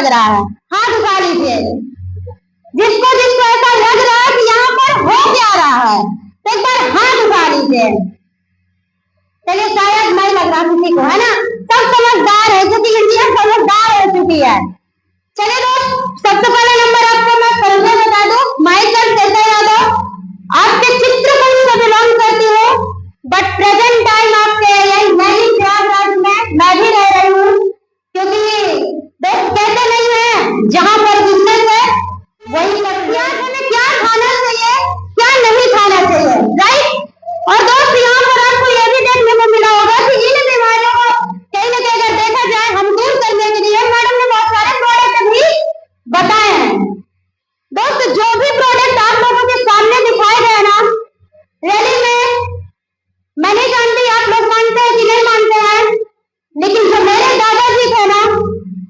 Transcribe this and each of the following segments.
लग रहा है? हाथ उठा लीजिए। जिसको जिसको ऐसा लग रहा है कि यहाँ पर हो क्या रहा है, तो एक बार हाथ उठा लीजिए। चलिए, शायद नहीं लग रहा किसी को, है ना? सब समझदार है, क्योंकि इंडिया समझदार हो चुकी है। चलिए दोस्त, सबसे पहले नंबर आपको मैं परिचय बता दूं। माइकल चेतन यादव, आपके चित्रकूट से बिलोंग करती हूँ, बट प्रेजेंट टाइम आपके यही प्रयागराज में मैं भी रह रही हूँ, क्योंकि दोस्त कहते नहीं है जहाँ पर बिजनेस है वही हमें क्या खाना चाहिए, क्या नहीं खाना चाहिए, राइट? और दोस्त, यहाँ पर आपको यह भी देखने को मिला होगा कि इन बीमारियों को कहीं ना कहीं अगर देखा जाए हम दूर करने के लिए मैडम ने बहुत सारे प्रोडक्ट भी बताए हैं। दोस्त, जो भी प्रोडक्ट आप लोगों के सामने दिखाए गए ना रैली में, मैं नहीं जानती आप लोग मानते हैं कि नहीं मानते हैं, लेकिन जो मेरे दादाजी थे ना,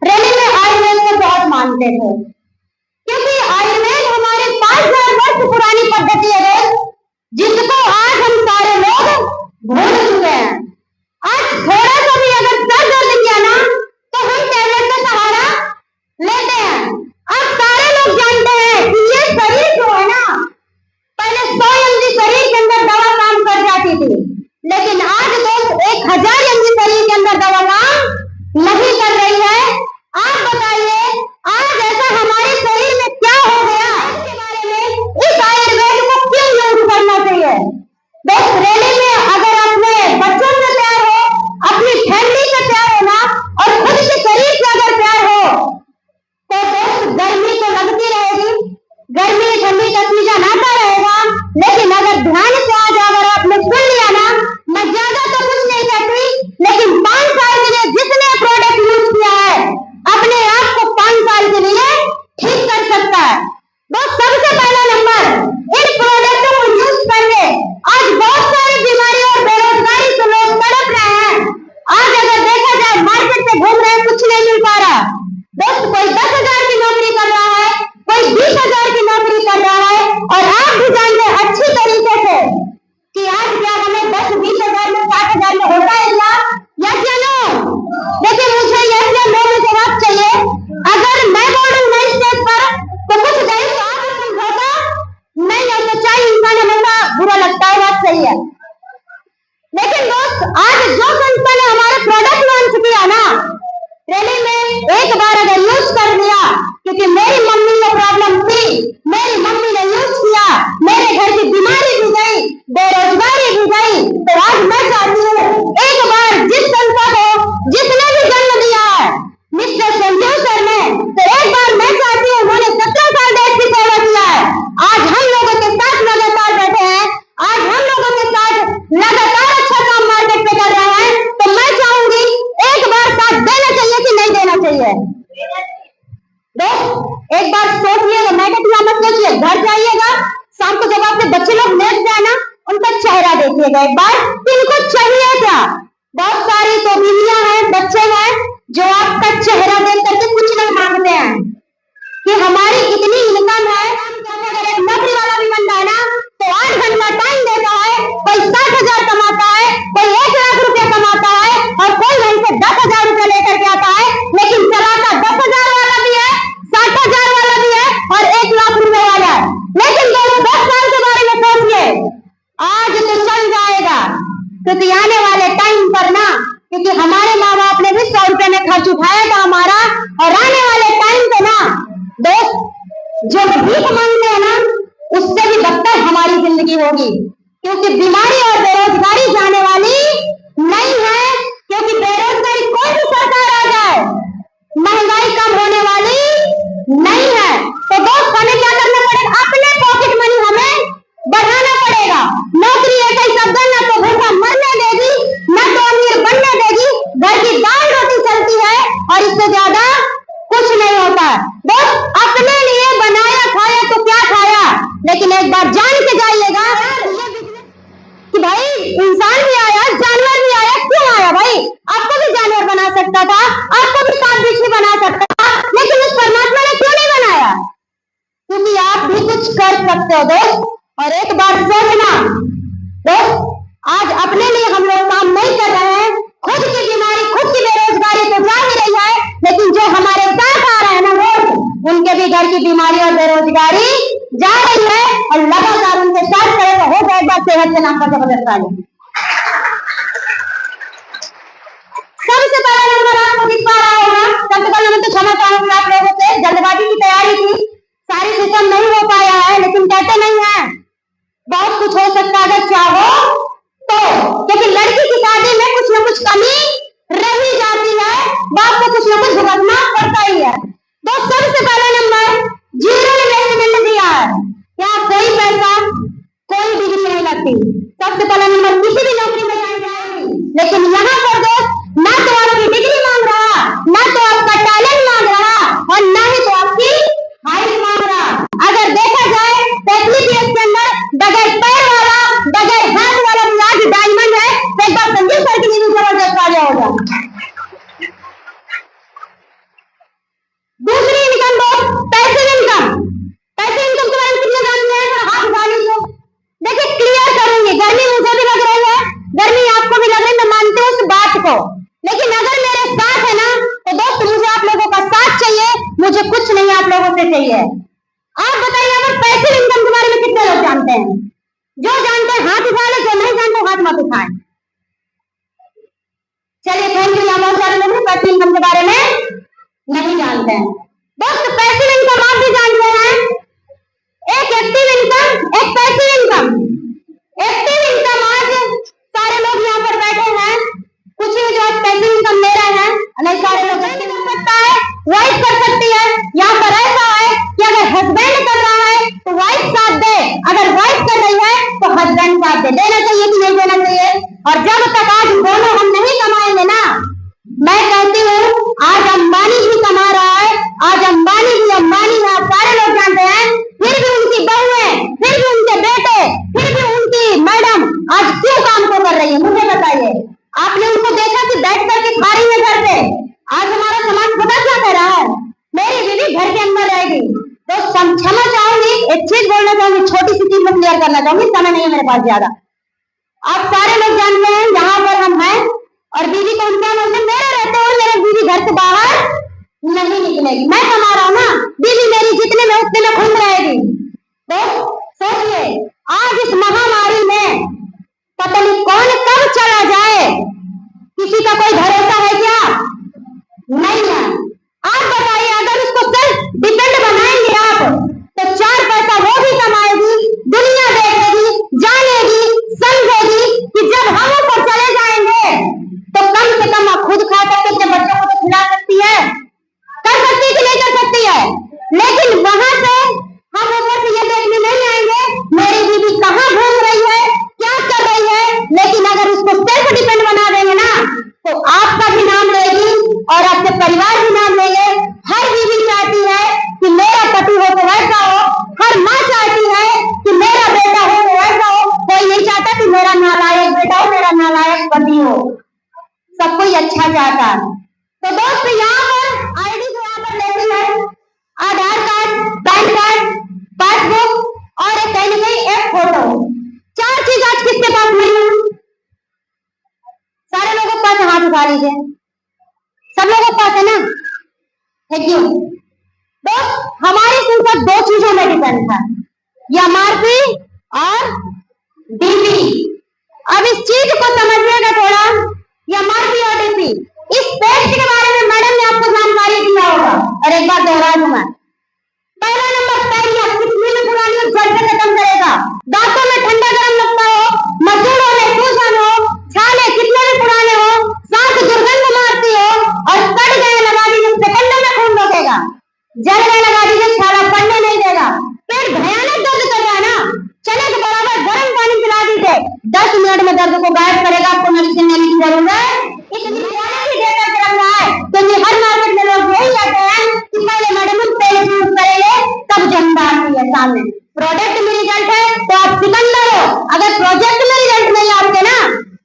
रैली में आयुर्वेद को बहुत मानते थे, क्योंकि आयुर्वेद हमारे 5000 वर्ष पुरानी पद्धति है, जिसको आज हम सारे लोग भूल चुके हैं। आज थोड़ा सा भी अगर सर दर्द किया ना, तो हम टैबलेट का सहारा लेते हैं। अब सारे लोग जानते हैं कि ये शरीर जो है ना, पहले 100 एमजी शरीर के अंदर दवा काम कर जाती थी, लेकिन आज दोस्त 1000 एमजी शरीर के अंदर दवा काम नहीं कर रही है। आप बताइए, आज ऐसा हमारे शरीर में क्या हो गया, इसके बारे में इस आयुर्वेद को क्यों यूज करना चाहिए? दोस्त, रैली में अगर अपने बच्चों से प्यार हो, अपनी फैमिली से प्यार हो ना, और खुद के शरीर से अगर प्यार हो, तो दोस्त गर्मी तो लगती रहेगी, गर्मी ठंडी का सीजन आता रहेगा, लेकिन अगर ध्यान से आज अगर आपने सुन लिया ना, मैं ज्यादा तो कुछ नहीं कहती, लेकिन 5 साल के लिए जिसने प्रोडक्ट यूज किया है, अपने आप को 5 साल के लिए ठीक कर सकता है। दोस्त, सबसे पहला नंबर, इन प्रोडक्टों को यूज करके आज बहुत सारी बीमारी और बेरोजगारी से लोग तड़प रहे हैं। आज अगर देखा जाए मार्केट में घूम रहे हैं, कुछ नहीं मिल पा रहा। दोस्त, कोई 10,000 की नौकरी कर रहा है, कोई 20,000 की नौकरी कर रहा है, और आप भी जानते हैं अच्छी तरीके से कि आज क्या हमें 10-20,000 में 60,000 में होता है क्या? यस या नो? देखिए, मुझे यस या नो में जवाब चाहिए। अगर मैं बोलूं नहीं स्टेज पर, तो कुछ देर तो आप समझौता नहीं है, सच्चाई इंसान हमेशा बुरा लगता है, बात सही है। लेकिन दोस्त, आज जो संस्था ने हमारे प्रोडक्ट लॉन्च किया ना रैली में, एक बार अगर यूज कर लिया, क्योंकि मेरी मम्मी को प्रॉब्लम थी, मेरी मम्मी ने यूज किया, मेरे घर की बीमारी भी गई, बेरोजगारी भी गई, तो आज मैं चाहती हूँ एक बार जिस संस्था को जिसने भी जन्म दिया है मिस्टर संजीव सर ने, तो एक बार मैं चाहती हूँ, उन्होंने 17 साल देश की सेवा किया है, आज हम लोगों के साथ लगातार बैठे हैं, आज हम लोगों के साथ लगातार अच्छा काम मार्केट पे कर रहे हैं, तो मैं चाहूंगी एक बार साथ देना चाहिए कि नहीं देना चाहिए? दोस्त, एक बार सोचिएगा, मैं कहती हूँ मत सोचिए, घर जाइएगा, शाम को जब आपके बच्चे लोग लेट जाए ना, उनका चेहरा देखिएगा एक बार, इनको चाहिए क्या? बहुत सारी तो बीवियां हैं, बच्चे हैं, जो आपका चेहरा देख करके कुछ नहीं मांगते हैं कि हमारी इतनी इनकम है। अगर एक नौकरी वाला भी बंदा है ना, तो 8 घंटा टाइम देता है, कोई 60,000 कमाता है, कोई 1 लाख रुपया कमाता है, और कोई वहीं से 10,000 रुपया लेकर के आता है, लेकिन चलाता 10,000 वाला भी है, 60,000 वाला भी है, और 1 लाख रुपए वाला है। लेकिन दोस्त, 10 साल के बारे में सोचिए, आज तो चल जाएगा, क्योंकि आने वाले टाइम पर ना, क्योंकि हमारे माँ बाप ने भी 100 रुपए में खर्च उठाया था हमारा, और आने वाले टाइम पे ना दोस्त, जो भीख मांगते हैं ना, उससे भी बदतर हमारी जिंदगी होगी, क्योंकि बीमारी और बेरोजगारी जाने वाली नहीं है, क्योंकि बेरोजगारी कोई भी सरकार आ जाए, महंगाई कम होने वाली नहीं है। तो दोस्त, हमें क्या करना पड़ेगा? अपने पॉकेट मनी हमें बढ़ाना पड़ेगा। नौकरी एक ही शब्द है, ना तो भूखा मरने देगी, ना तो अमीर बनने देगी, घर की दाल रोटी चलती है, और इससे ज्यादा कुछ नहीं होता। दोस्त, अपने लिए बनाया खाया तो क्या खाया, लेकिन एक बार जान के जाइएगा कि भाई इंसान भी आया, जानवर भी आया, क्यों आया भाई? आपको भी जानवर बना सकता था, आपको भी सांप बिच्छू बना सकता था, लेकिन उस परमात्मा ने क्यों नहीं बनाया? क्योंकि आप भी कुछ कर सकते हो दोस्त। और एक बार सोचना दोस्त, आज अपने लिए हम लोग काम नहीं कर रहे हैं, खुद की बीमारी, खुद की बेरोजगारी तो जा ही रही है, लेकिन जो हमारे साथ आ रहे हैं ना प्रकार की बीमारी और बेरोजगारी जा रही है और लगातार उनके साथ करे तो हो जाएगा सेहत के नाम पर जबरदस्त आ जाए। सबसे पहला नंबर आपको दिख पा रहा होगा। सबसे पहले मैं तो क्षमा चाहूंगी आप लोगों से, जल्दबाजी की तैयारी थी, सारी सिस्टम नहीं हो पाया है, लेकिन कहते नहीं है बहुत कुछ हो सकता है अगर चाहो तो, क्योंकि लड़की की शादी में कुछ न कुछ कमी रह ही जाती है, बाप को कुछ न कुछ भुगतना पड़ता ही है। तो सबसे पहला नंबर जीरो इन्वेस्टमेंट दिया है, यहाँ कोई पैसा कोई डिग्री नहीं लगती। सबसे पहला नंबर किसी भी नौकरी में जाएगी, लेकिन यहाँ पर दोस्त ना तो आपकी डिग्री मांग रहा, ना तो आपका टैलेंट मांग रहा और ना ही तो आपकी हाइट मांग रहा। अगर देखा जाए तो एमबीबीएस के अंदर बगैर पैर वाला बगैर हाथ वाला भी आज डायमंड है, तो एक बार संजीव सर की नींद जबरदस्त आ जाएगा। दूसरी इनकम दो, पैसिव इनकम। पैसिव इनकम के बारे में कितने जानते हैं? हाथ उठा लीजिए। देखिए क्लियर करूंगी, गर्मी मुझे भी लग रही है, गर्मी आपको भी लग रही है, मैं मानती हूँ उस बात को, लेकिन अगर मेरे साथ है ना तो दोस्त मुझे आप लोगों का साथ चाहिए, मुझे कुछ नहीं आप लोगों से चाहिए। आप बताइए अगर पैसिव इनकम के बारे में कितने लोग जानते हैं? जो जानते हैं हाथ उठा ले, जो नहीं जानते हाथ मत उठाएं। चलिए थैंक यू। यहाँ बहुत सारे लोग पैसिव इनकम के बारे में नहीं जानते हैं। दोस्त पैसिव इनकम आप भी जानते हैं, एक एक्टिव इनकम एक पैसिव इनकम। एक्टिव इनकम आज सारे लोग यहाँ पर बैठे हैं, कुछ ही जो पैसिव इनकम ले रहे हैं, नहीं सारे लोग कर सकता है, वाइफ कर सकती है। यहाँ पर ऐसा है कि अगर हस्बैंड कर रहा है तो वाइफ साथ दे, अगर वाइफ कर रही है तो हस्बैंड साथ दे। देना चाहिए कि नहीं देना चाहिए? और जब तक आज दोनों हम नहीं कमाएंगे ना, मैं कहती हूँ आज अंबानी भी कमा रहा है, आज अंबानी भी अंबानी है, सारे लोग जानते हैं, फिर भी उनकी बहुएं, फिर भी उनके बेटे, फिर भी उनकी मैडम आज क्यों काम को कर रही है? मुझे बताइए। आपने उनको देखा कि बैठ करके खा रही है घर पे? आज हमारा समाज पता क्या कह रहा है, मेरी बीवी घर के अंदर रहेगी। तो क्षमा चाहूंगी, एक चीज बोलना चाहूंगी, छोटी सी चीज में क्लियर करना चाहूंगी, समय नहीं है मेरे पास ज्यादा। आप सारे लोग जानते हैं यहाँ पर हम हैं और बीवी को उनका मतलब मेरे रहते हो, मेरे बीवी घर से बाहर नहीं निकलेगी। मैं कमा रहा हूँ ना, बीवी मेरी जितने में उतने में घूम रहेगी। तो सोचिए आज इस महामारी में पता नहीं कौन कब चला जाए, किसी का कोई भरोसा है क्या? नहीं है। आप बताइए अगर उसको सेल्फ डिपेंड बनाएंगे आप तो चार पैसा वो भी कमाएगी, दुनिया देखेगी, जानेगी, समझेगी कि जब हम ऊपर चले जाएंगे तो कम से कम आप खुद खा सकते, अपने बच्चों को तो खिला सकती है, कर सकती है कि नहीं कर सकती है? लेकिन वहां से हम ऊपर से ये देखने नहीं आएंगे मेरी बीवी कहाँ घूम रही है, क्या कर रही है। लेकिन अगर उसको सेल्फ डिपेंड बना देंगे ना तो आपका भी नाम लेगी और आपके परिवार भी नाम लेंगे। हर बीवी चाहती है कि मेरा पति हो तो वैसा हो, हर माँ चाहती है कि मेरा बेटा हो तो वैसा हो, कोई नहीं चाहता कि मेरा नालायक बेटा हो, मेरा नालायक पति हो, सब कोई अच्छा चाहता है। तो दोस्त यहाँ पर आईडी जो यहाँ पर लेती है, आधार कार्ड, पैन कार्ड, पासबुक और एक कहीं ना कहीं एक फोटो, चार चीज आज किसके पास नहीं है? सारे लोगों के पास हाथ उठा लीजिए, सब लोगों के पास है ना? Thank you. तो हमारी सिर्फ दो चीजों में डिपेंड था, एमआरपी और डीपी। अब इस चीज को समझिएगा थोड़ा, एमआरपी और डीपी। इस पेस्ट के बारे में मैडम ने आपको जानकारी दिया होगा और एक बार दोहरा दूं मैं। पहला नंबर पैरिया कितने में पुरानी और जड़ से खत्म करेगा, दांतों में ठंडा गर्म लगता हो, मसूड़ों में सूजन हो, छाले कितने भी पुराने हो, सांस दुर्गंध मारती हो और सड़ गए लगा दीजिए सेकंडों में खून रोकेगा, जल गए लगा दीजिए छाला पड़ने नहीं देगा। पेट भयानक दर्द कर रहा है ना, चने के बराबर गर्म पानी पिला दीजिए, 10 मिनट में दर्द को गायब करेगा, आपको मेडिसिन लेने की जरूरत इतनी क्वालिटी देकर के रख रहा है। तो ये हर मार्केट में लोग यही कहते हैं कि पहले मैडम हम तेल यूज करेंगे तब जंग आती है सामने। प्रोडक्ट में रिजल्ट है तो आप सिकंदर हो, अगर प्रोजेक्ट में रिजल्ट नहीं आते ना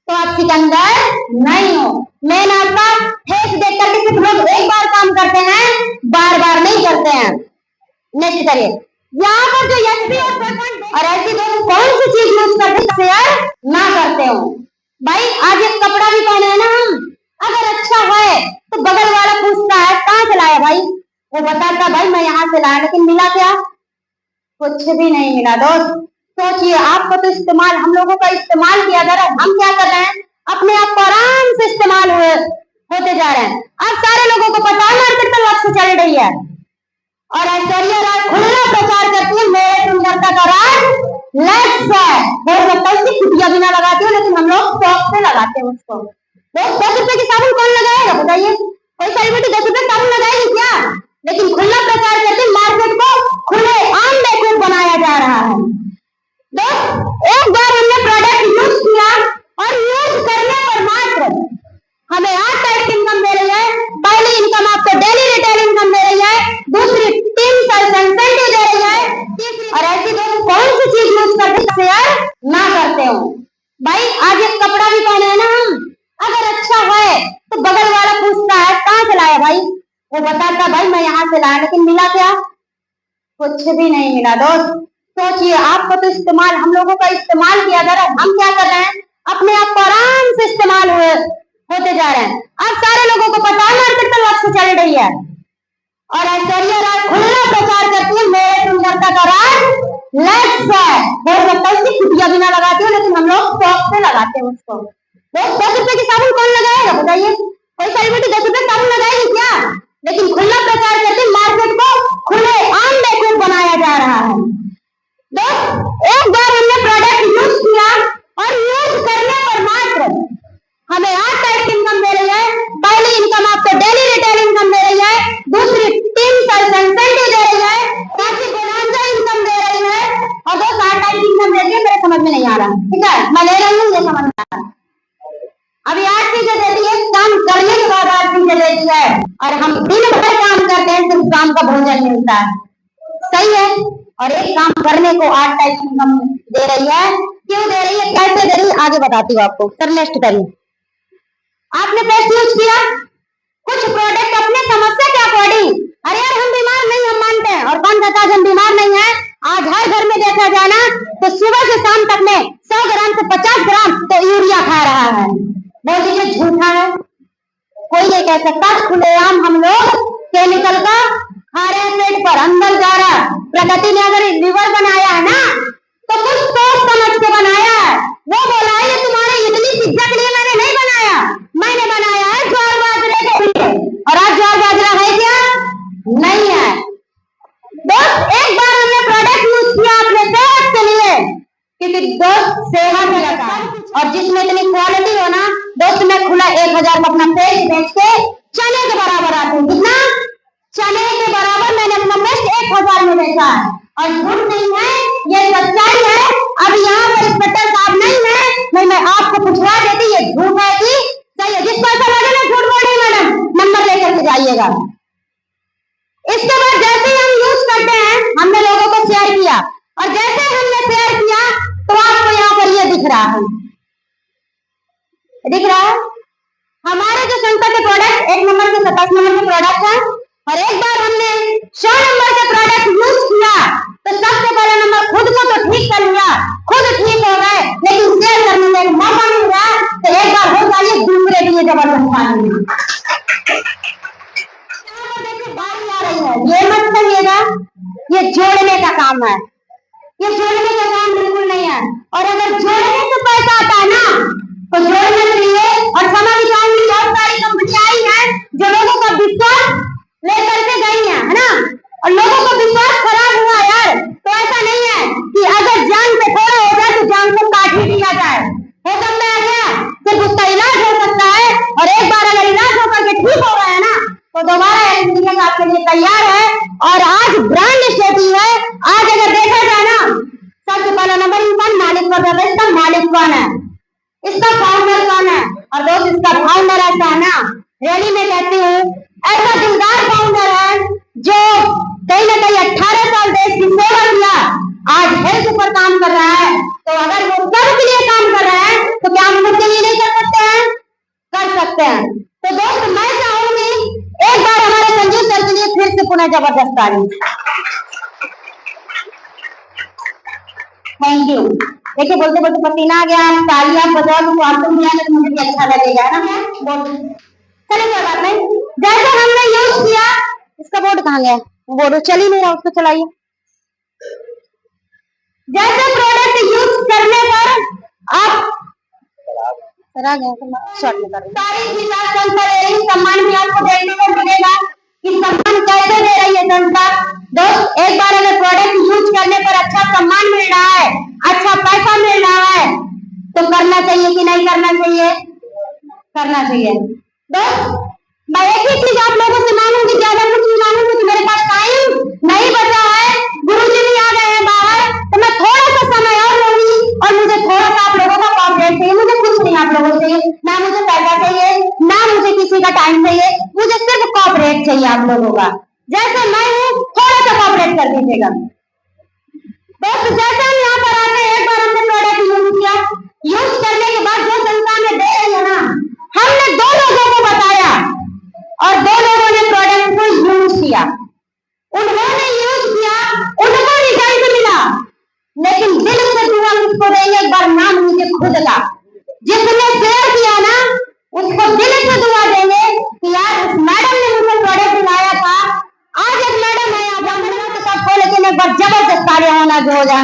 तो आप सिकंदर नहीं हो। मेन आपका फेस देख करके सिर्फ लोग एक बार काम करते हैं, बार बार नहीं करते हैं। नेक्स्ट करिए, यहाँ पर जो एसपी और ऐसी दोस्त कौन सी चीज यूज करते शेयर ना करते हो। भाई आज एक कपड़ा भी पहने हैं ना हम, अगर अच्छा है तो बगल वाला पूछता है कहाँ से लाया भाई, वो बताता भाई मैं यहाँ से लाया, लेकिन मिला क्या? कुछ भी नहीं मिला दोस्त। सोचिए, आपको तो इस्तेमाल, हम लोगों का इस्तेमाल किया जा रहा है, हम क्या कर रहे हैं? अपने आप को आराम से इस्तेमाल होते जा रहे हैं। अब सारे लोगों को पता है मार्केट में लक्ष्य चल रही है, और ऐश्वर्या राय खुला प्रचार करती है मेरे सुंदरता का राज लक्ष्य है। हो सकता है उसकी कुटिया भी ना लगाती हो, लेकिन हम लोग शौक से लगाते हैं उसको। दोस्त 10 रुपए की साबुन कौन लगाएगा बताइए? कोई सेलिब्रिटी 10 रुपए साबुन लगाएगी क्या? लेकिन खुला प्रचार करके मार्केट को खुले आम बेवकूफ बनाया जा रहा है। दोस्त एक बार हमने प्रोडक्ट यूज किया और यूज करने पर मात्र हमें 8 टाइप की इनकम दे रही है। पहली इनकम आपको डेली रिटेल इनकम दे रही है, दूसरी 3% इंसेंटिव दे रही है, तीसरी, और ऐसी दोस्त कौन सी चीज यूज करके शेयर ना करते हो भाई? आज एक कपड़ा भी पहने हैं ना हम, अगर अच्छा है तो बगल वाला पूछता है कहाँ से लाया भाई? वो बताता भाई मैं यहाँ से लाया, लेकिन मिला क्या? कुछ भी नहीं मिला दोस्त। सोचिए, आपको तो इस्तेमाल, हम लोगों का इस्तेमाल किया जा रहा है, हम क्या कर रहे हैं? अपने आप को आराम से इस्तेमाल होते जा रहे हैं। अब सारे लोगों को पता है मार्केट में लक्ष्य चल रही है, और ऐश्वर्या राय खुला प्रचार करती है मेरे सुंदरता का राज लक्ष्य है। हो सकता है उसकी कुटिया भी ना लगाती हो, लेकिन हम लोग शौक से लगाते हैं उसको। दोस्त 10 रुपए की साबुन कौन लगाएगा बताइए? कोई सेलिब्रिटी 10 रुपए साबुन लगाएगी क्या? लेकिन खुला प्रचार करके मार्केट को खुले आम बेवकूफ बनाया जा रहा है। दोस्त एक बार हमने प्रोडक्ट यूज किया और यूज करने पर मात्र हमें 8 टाइप की इनकम दे रही है। पहली इनकम आपको डेली रिटेल इनकम दे रही है, दूसरी 3% इंसेंटिव दे रही है, तीसरी बोनस इनकम दे रही है, और दो 8 टाइप की इनकम दे रही है। मेरे समझ में नहीं आ रहा, ठीक है, मैं ले रही हूँ, ये समझ में आ रहा। अभी 8 चीजें देती है, काम करने के बाद 8 चीजें देती है, और हम दिन भर काम करते हैं, सिर्फ काम का भोजन मिलता है। सही है? और एक काम करने को 8 टाइप की इनकम दे रही है। क्यों दे रही है, कैसे दे रही है, आगे बताती हूँ आपको। सर नेक्स्ट करिए। आपने पेस्ट यूज किया कुछ प्रोडक्ट अपने समस्या के अकॉर्डिंग, अरे यार हम बीमार नहीं, हम मानते हैं, और कौन कहता है हम बीमार नहीं है? आज हर घर में देखा जाना तो सुबह से शाम तक में 100 ग्राम से 50 ग्राम तो यूरिया खा रहा है। बोल दीजिए झूठा है? कोई नहीं कह सकता। खुलेआम हम लोग केमिकल का खा रहे हैं, पेट पर अंदर जा रहा है। प्रकृति ने अगर लिवर बनाया है ना, तो कुछ सोच समझ के बनाया है। वो बोला है ये तुम्हारे इडली पिज्जा के लिए मैंने नहीं बनाया, मैंने बनाया है ज्वार बाजरे के लिए। और आज ज्वार बाजरा है क्या? नहीं है। दोस्त एक बार हमने प्रोडक्ट यूज किया अपने सेहत के लिए, क्योंकि दोस्त सेहत है लगा, और जिसमें इतनी क्वालिटी हो ना दोस्त, मैं खुला 1000 का अपना पेस्ट बेच के चने के बराबर आते हैं। कितना? चने के बराबर मैंने अपना पेस्ट 1000 में बेचा है, और झूठ नहीं है, ये सच्चाई है। अब यहाँ पर इंस्पेक्टर साहब नहीं है, नहीं मैं आपको पूछवा देती ये झूठ है कि सही है। जिसको ऐसा लगे ना झूठ बोल रही मैडम, नंबर लेकर के जाइएगा। इसके बाद जैसे ही हम यूज करते हैं, हमने लोगों को शेयर किया, और जैसे हमने शेयर किया तो आपको यहाँ पर ये दिख रहा है, दिख रहा है हमारे जो शंकर के प्रोडक्ट 1 नंबर के 27 नंबर के प्रोडक्ट है। और एक बार हमने 100 नंबर के प्रोडक्ट यूज किया तो सबसे पहला नंबर खुद को तो ठीक कर लिया, खुद ठीक हो गए, लेकिन शेयर करने का मौका नहीं मिला। तो एक बार हो जाइए दूसरे के लिए जबरदस्त पानी। बारी आ रही है, ये मत करिएगा, ये जोड़ने का काम है, ये जोड़ने का काम बिल्कुल नहीं है। और अगर जोड़ने से पैसा आता है ना तो जोड़ने के लिए, और समय विचार की बहुत सारी कंपनियां आई हैं जो लोगों का विश्वास लेकर के गई है ना, और लोगों का विश्वास खराब हुआ यार। तो ऐसा नहीं है कि अगर जान पे थोड़ा हो जाए तो जान को काट ही दिया जाए। हो सकता है क्या? सिर्फ उसका इलाज हो सकता है, और एक बार अगर इलाज होकर के ठीक हो गया ना तो दोबारा एक्सपीरियंस आपके लिए तैयार है। और आज ब्रांड स्टेटी है। आज अगर देखा जाए ना, सबसे पहला नंबर इंसान मालिक पर रहता है। इसका मालिक कौन है, इसका फाउंडर कौन है? और दोस्त इसका फाउंडर ऐसा है ना, रियली में कहती हूँ, ऐसा दिलदार फाउंडर है जो कहीं ना कहीं 18 साल देश की सेवा किया, आज हेल्थ पर काम कर रहा है। तो अगर वो सबके लिए काम कर रहा है तो क्या हम खुद के लिए नहीं कर सकते हैं? कर सकते हैं। तो दोस्त मैं चाहूंगी एक बार हमारे संजीव सर के लिए फिर से पुनः जबरदस्त ताली। Thank you. देखिए बोलते बोलते पसीना आ गया, तालियां बजाओ तो आपको भी आने तो मुझे भी अच्छा लगेगा ना। चलिए कोई बात नहीं, जैसे हमने यूज किया, इसका बोर्ड कहाँ गया? वो तो चल ही नहीं रहा, उसको चलाइए। जैसे प्रोडक्ट यूज करने पर आप सारी चीजें सम्मान भी आपको देखने को मिलेगा कि सम्मान कैसे दे रही है संस्था। दोस्त, एक बार अगर प्रोडक्ट यूज करने पर अच्छा सम्मान मिल रहा है, अच्छा पैसा मिल रहा है, तो करना चाहिए कि नहीं करना चाहिए? करना चाहिए। दोस्त, मैं एक ही चीज आप लोगों से मांगूंगी, ज्यादा कुछ नहीं मांगूंगी कि मेरे पास टाइम नहीं बचा है, गुरुजी भी आ गए हैं बाहर, तो मैं थोड़ा सा समय और लूंगी और मुझे थोड़ा सा आप लोगों का कॉपरेट चाहिए। मुझे कुछ नहीं आप लोगों से, ना मुझे पैसा चाहिए, ना मुझे किसी का टाइम चाहिए, मुझे सिर्फ कॉपरेट चाहिए आप लोगों का। जैसे मैं हूँ, थोड़ा सा कॉपरेट कर दीजिएगा। दोस्त, जैसे हम यहाँ पर आते हैं, एक बार हमने प्रोडक्ट यूज किया, यूज करने के बाद जो संस्था में दे रही है ना, हमने 2 लोगों को बताया और 2 लोगों ने प्रोडक्ट को यूज किया। उन्होंने यूज किया, उनको रिजल्ट मिला, लेकिन दिल से दुआ किसको देंगे? एक बार नाम मुझे खुद का, जिसने शेयर किया ना, उसको दिल से दुआ देंगे कि यार उस मैडम ने मुझे प्रोडक्ट दिलाया था। आज एक मैडम है यहाँ पर, तो सबको लेकिन एक बार जबरदस्त कार्य होना जो हो जाए,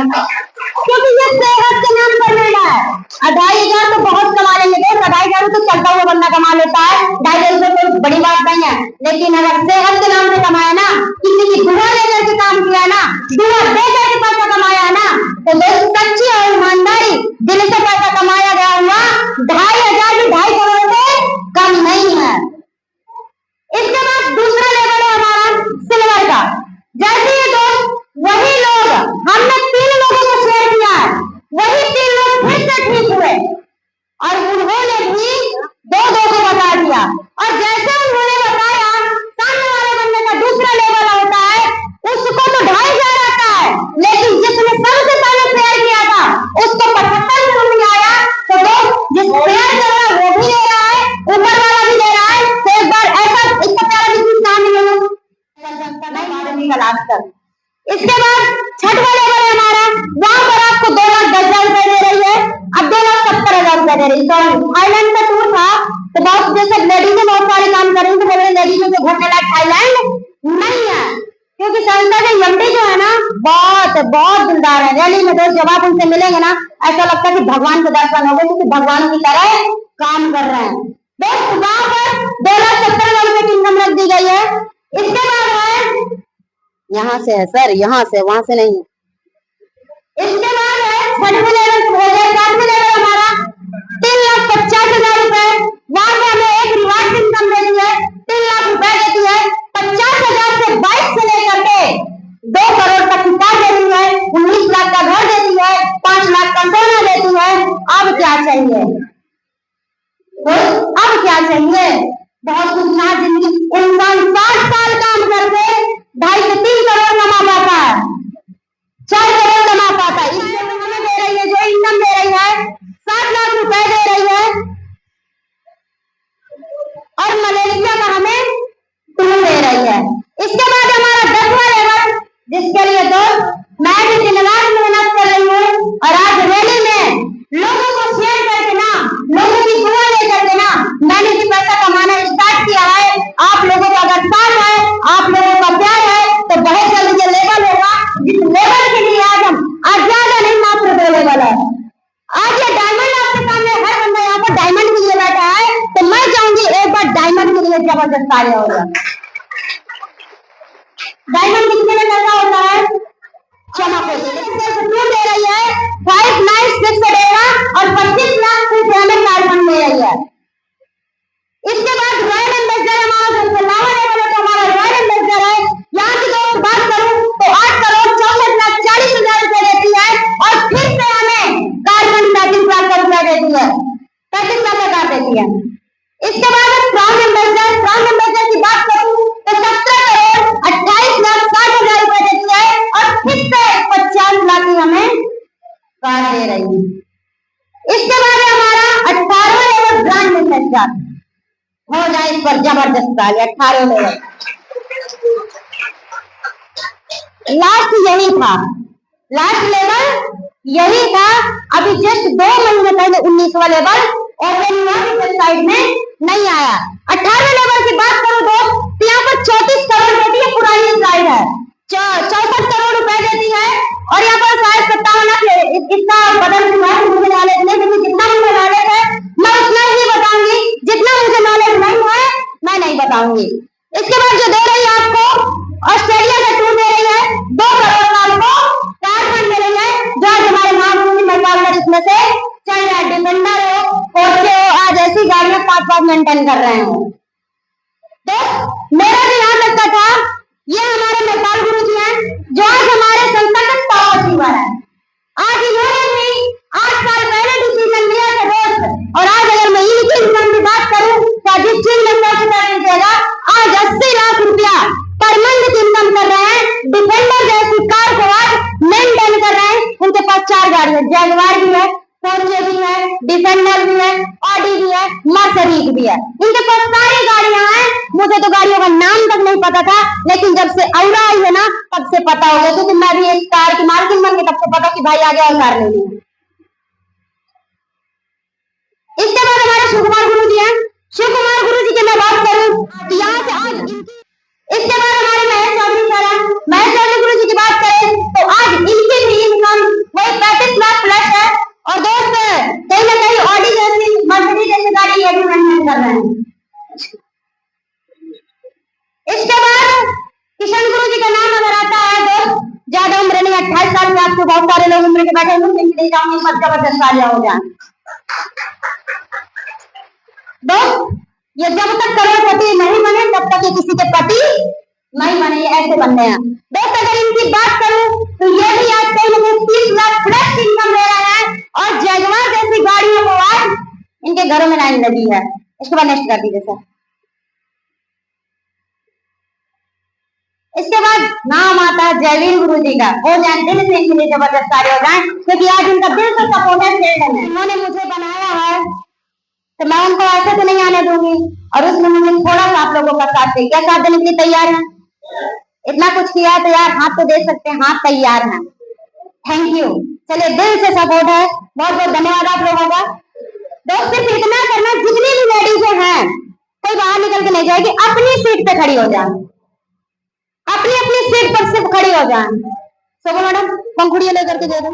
क्योंकि ये सेहत के नाम पर मिल रहा है। 2500 तो बहुत कमा लेंगे दोस्त, 2500 तो चलता हुआ बंदा कमा लेता है, 250 तो बड़ी बात नहीं है, लेकिन अगर सेहत के नाम से कमाया ना, किसी की दुआ लेकर के काम किया ना, दुआ देकर के पैसा कमाया ना, तो दोस्त सच्ची और ईमानदारी दिल से पैसा कमाया गया हुआ 2500 भी 2.5 करोड़ से कम नहीं है। इसके बाद दूसरा लेवल है हमारा सिल्वर का। जैसे ये दोस्त, वही लोग, हमने 3 लोगों को शेयर किया है, वही 3 लोग फिर से ठीक हुए और उन्होंने भी 2 को बता दिया। और जैसे उन्होंने बताया, सामने वाले बंदे का दूसरा लेवल होता है, उसको तो 2500 आता है, लेकिन जिसने सबसे पहले शेयर किया था उसको 75 रुपये आया। तो दोस्त, जिस शेयर कर रहा है वो भी ले रहा है, ऊपर वाला भी ले रहा है। तो एक बार ऐसा इसका प्यारा भी कुछ नाम नहीं है। इसके बाद छठवां लेवल है हमारा, वहां पर आपको 2,10,000 रुपए दे रही है, अब 2,70,000 रुपए दे रही है। थाईलैंड का टूर था, तो बहुत जैसे लेडीज बहुत सारे काम कर रही थी, बोल रहे लेडीजों को घूमने लायक थाईलैंड नहीं है, क्योंकि संस्था के एमडी जो है ना, बहुत बहुत दिलदार है। रैली में दोस्त जब आप उनसे मिलेंगे ना, ऐसा लगता है कि भगवान के दर्शन हो गए, क्योंकि भगवान की तरह काम कर रहे हैं। दोस्त, वहां पर 2,70,000 रुपए की इनकम रख दी गई है। इसके बाद है, यहाँ से है सर, यहाँ से, वहां से नहीं। इसके बाद है 6वें लेवल हो गया, 7वें लेवल हमारा 3,50,000 रुपए। वहां से हमें एक रिवार्ड इनकम देती है, 3 लाख रुपए देती है, 50,000 से बाइक से लेकर के 2 करोड़ तक की कार देती है, 19 लाख का घर देती है, 5 लाख का सोना देती है। अब क्या चाहिए? अब क्या चाहिए? बहुत कुछ ना, जिंदगी इंसान 60 साल काम करके 2.5 से 3 करोड़ कमा पाता है, 4 करोड़ कमा पाता है। इसलिए हमें दे रही है, जो इनकम दे रही है 7 लाख रुपए दे रही है, और मलेशिया का हमें टूर दे रही है। इसके बाद हमारा 10वां लेवल, जिसके लिए दोस्त मैं भी दिन रात मेहनत कर रही हूँ, और आज रैली में लोगों को शेयर करके ना, लोगों की दुआ लेकर के ना, मैंने भी पैसा कमाना स्टार्ट किया है। आप लोगों का अगर साथ है, आप लोगों का प्यार है, तो बहुत जल्द ये लेवल होगा, जिस लेवल के लिए आज ज्यादा नहीं, मात्र 2 लेवल है। आज ये डायमंड आपके सामने, हर बंदा यहाँ पर डायमंड के लिए बैठा है, तो मैं चाहूंगी एक बार डायमंड के लिए जबरदस्त कार्य होगा। डायमंड कितने में कैसा होता है? क्षमा को दे रही है 5,9,6 देगा और 25 लाख से हमें डायमंड दे रही है। इसके बाद रॉयल एम्बेसडर हमारा सबसे लावा लेवल है, तो हमारा रॉयल एम्बेसडर है। यहाँ की दोस्त बात करूं तो 8 करोड़ 64,40,000 रुपए देती है, और फिर से हमें कार्बन 35 लाख का रुपया देती है, 35 लाख का देती है। इसके बाद स्ट्रॉन्ग एम्बेसडर की बात करूं तो 17 करोड़ 28,60,000 रुपए देती है, और फिर से 50 लाख की हमें कार दे रही है। इसके बाद हमारा 18वां लेवल ब्रांड एम्बेसडर हो जाए, इस पर जबरदस्त आ गया 18 लेवल। लास्ट यही था, लास्ट लेवल यही था। अभी जस्ट 2 महीने पहले 19वां लेवल ओपन हुआ, वेबसाइट में नहीं आया। 18वें लेवल की बात करूं दोस्त, यहाँ पर 34 करोड़ देती है पुरानी बताऊंगी। इसके बाद जो दे रही है आपको ऑस्ट्रेलिया का टूर दे रही है, 2 करोड़ का आपको कार फंड दे रही है, जो आज हमारे महामंत्री महिपाल कर इसमें से चल रहा है। डिफेंडर हो, पोर्चे हो, आज ऐसी गाड़ियां 5-5 मेंटेन कर रहे हैं। तो मेरा भी यहाँ तक का था, ये हमारे महिपाल गुरु जी हैं जो आज हमारे संसद का टॉप अचीवर है। आज इन्होंने भी 8 साल पहले डिसीजन लिया था रोज, और आज अगर मैं इनकी इनकम की बात करूं तो जिस चीज में पहुंचना दीजिएगा, आज 80 लाख रुपया पर मंथ की इनकम कर रहे हैं। डिफेंडर जैसी कार को आज मेंटेन कर रहे हैं। उनके पास 4 गाड़ी है, जैगवार भी है, पोर्चे भी है, डिफेंडर भी है, ऑडी भी है, मर्सिडीज भी है। इनके पास सारी गाड़ियां हैं। मुझे तो गाड़ियों का नाम तक नहीं पता था, लेकिन जब से औरा आई है ना तब से पता हो गया, क्योंकि मैं भी एक कार की मालकिन बन गई, तब से पता कि भाई आ गया और कार लेनी है। इसके बाद हमारे शिव कुमार गुरु जी हैं। शिव कुमार गुरु जी की मैं बात करूं यहाँ से आज इसके बाद हमारे महेश चौधरी सर हैं। महेश चौधरी गुरु जी की बात करें तो आज इनकी भी इनकम वही 35 लाख प्लस है। और दोस्त कहीं ना कहीं ऑडी जैसी, मर्सिडीज जैसी गाड़ी ये भी मेंटेन कर रहे हैं। इसके बाद किशन गुरु जी का नाम अगर आता है तो ज्यादा उम्र नहीं, 28 साल में आपको बहुत सारे लोग उम्र के बैठे होंगे, नहीं जाऊंगी मत जबरदस्त सालियां हो जाए। दोस्त ये जब तक करोड़पति नहीं बने तब तक ये किसी के पति नहीं बने, ये ऐसे बनने हैं। दोस्त अगर इनकी बात करूं तो ये भी आज कहीं ना कहीं 30 लाख प्लस इनकम ले रहा है, और जैगवार जैसी गाड़ियों को आज इनके घरों में लाइन लगी है। इसके बाद नेक्स्ट कर दीजिए सर। इसके बाद नाम आता है जयवीर गुरु जी का। हो जाए दिल से इनके लिए जबरदस्त कार्य हो जाए, क्योंकि आज उनका दिल से सपोर्ट है। उन्होंने मुझे बनाया है तो मैं उनको ऐसे तो नहीं आने दूंगी, और उसमें मुझे थोड़ा सा आप लोगों का साथ दे, क्या साथ देने के लिए तैयार है? इतना कुछ किया है तो यार हाथ तो दे सकते हैं, हाथ तैयार है। Thank you. चलिए दिल से सपोर्ट है, बहुत बहुत धन्यवाद आप लोगों का। दोस्त सिर्फ इतना करना, जितनी भी लेडीज हैं कोई बाहर निकल के नहीं जाएगी, अपनी सीट पे खड़ी हो जाए, अपनी अपनी सीट पर सिर्फ खड़ी हो जाए। सोबो मैडम पंखुड़ियां लेकर के दे दो।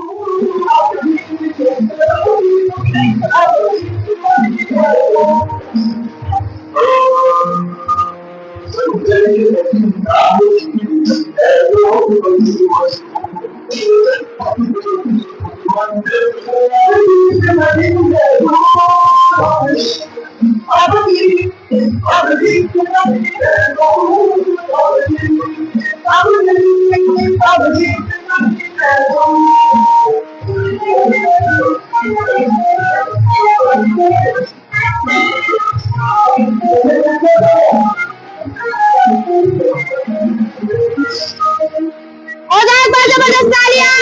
जबरदस्त तालियां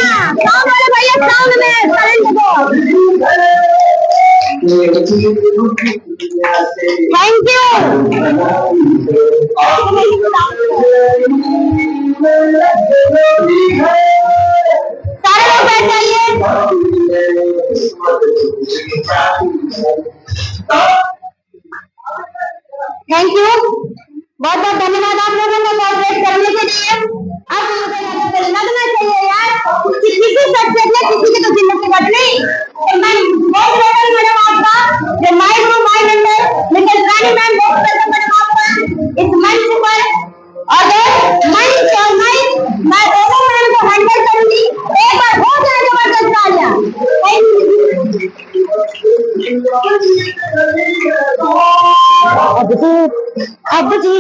भैया, साउंड में करंट दो। Thank you. सारे लोग बैठ जाइए। थैंक यू, बहुत बहुत धन्यवाद आप लोगों को कोऑपरेट करने के लिए। अब मुझे लगना चाहिए यार कि किसी सब्जेक्ट में किसी की तो जिम्मेदारी बढ़नी। मैं बहुत वेलकम मैडम आपका, जो my Guru my mentor Mrs Rani ma'am, बहुत वेलकम मैडम आपका इस मंच पर। और मंच और मैं दोनों मैम को हैंडल करूंगी। एक बार हो जाए जबरदस्त तालियां। Thank you. अब जी